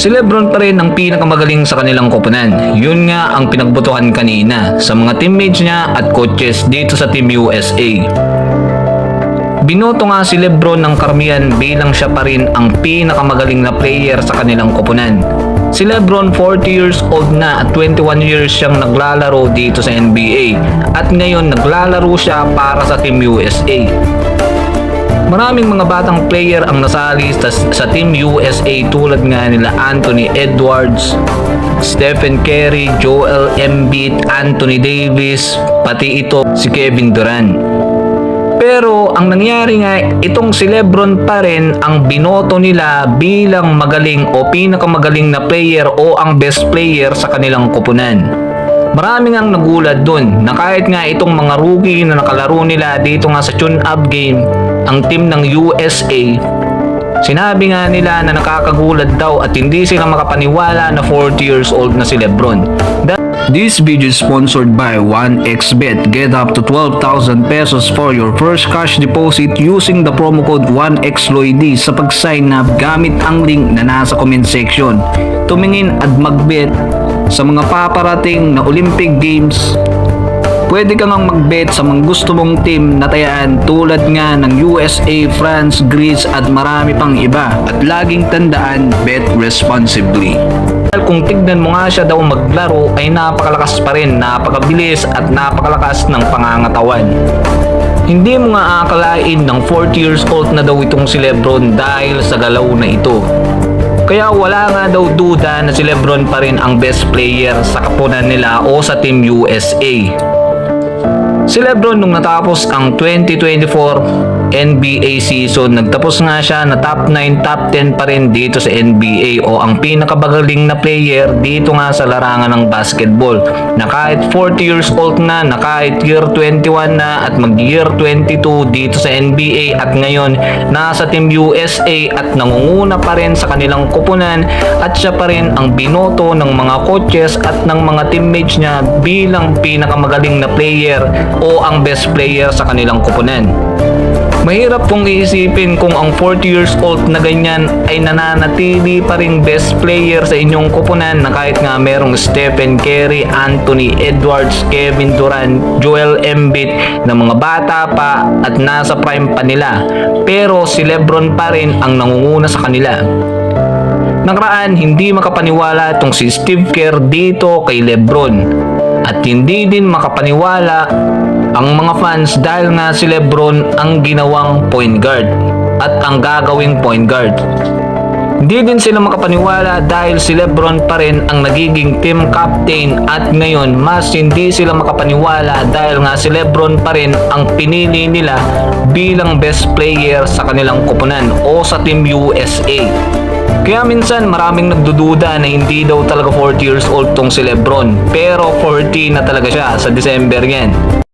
Si Lebron pa rin ang pinakamagaling sa kanilang koponan. Yun nga ang pinagbotohan kanina sa mga teammates niya at coaches dito sa Team USA. Binoto nga si Lebron ng karamihan bilang siya pa rin ang pinakamagaling na player sa kanilang koponan. Si Lebron 40 years old na at 21 years siyang naglalaro dito sa NBA at ngayon naglalaro siya para sa Team USA. Maraming mga batang player ang nasali sa Team USA tulad nga nila Anthony Edwards, Stephen Curry, Joel Embiid, Anthony Davis, pati ito si Kevin Durant. Pero ang nangyari nga, itong si Lebron pa rin ang binoto nila bilang magaling o pinakamagaling na player o ang best player sa kanilang koponan. Maraming ang nagulat dun na kahit nga itong mga rookie na nakalaro nila dito nga sa tune-up game, ang team ng USA, sinabi nga nila na nakakagulat daw at hindi sila makapaniwala na 40 years old na si Lebron. This video is sponsored by 1xBet. Get up to 12,000 pesos for your first cash deposit using the promo code 1xLoyD sa pag-sign up gamit ang link na nasa comment section. Tumingin at mag-bet sa mga paparating na Olympic Games. Pwede ka ngang mag-bet sa mga gusto mong team na tayaan tulad nga ng USA, France, Greece at marami pang iba. At laging tandaan, bet responsibly. Kung tignan mo nga siya daw maglaro ay napakalakas pa rin, napakabilis at napakalakas ng pangangatawan. Hindi mo nga aakalain ng 40 years old na daw itong si Lebron dahil sa galaw na ito. Kaya wala nga daw duda na si Lebron pa rin ang best player sa koponan nila o sa Team USA. Si Lebron nung natapos ang 2024 NBA season, nagtapos nga siya na top 9, top 10 pa rin dito sa NBA o ang pinakabagaling na player dito nga sa larangan ng basketball, na kahit 40 years old na kahit year 21 na at mag year 22 dito sa NBA at ngayon nasa Team USA at nangunguna pa rin sa kanilang koponan at siya pa rin ang binoto ng mga coaches at ng mga teammates niya bilang pinakamagaling na player o ang best player sa kanilang koponan. Mahirap pong iisipin kung ang 40 years old na ganyan ay nananatili pa ring best player sa inyong koponan na kahit nga merong Stephen Curry, Anthony Edwards, Kevin Durant, Joel Embiid na mga bata pa at nasa prime pa nila. Pero si Lebron pa rin ang nangunguna sa kanila. Nakaraan, hindi makapaniwala itong si Steve Kerr dito kay Lebron. At hindi din makapaniwala ang mga fans dahil nga si Lebron ang ginawang point guard at ang gagawing point guard. Hindi din sila makapaniwala dahil si Lebron pa rin ang nagiging team captain at ngayon mas hindi sila makapaniwala dahil nga si Lebron pa rin ang pinili nila bilang best player sa kanilang koponan o sa Team USA. Kaya minsan maraming nagdududa na hindi daw talaga 40 years old tong si Lebron, pero 40 na talaga siya sa December yan.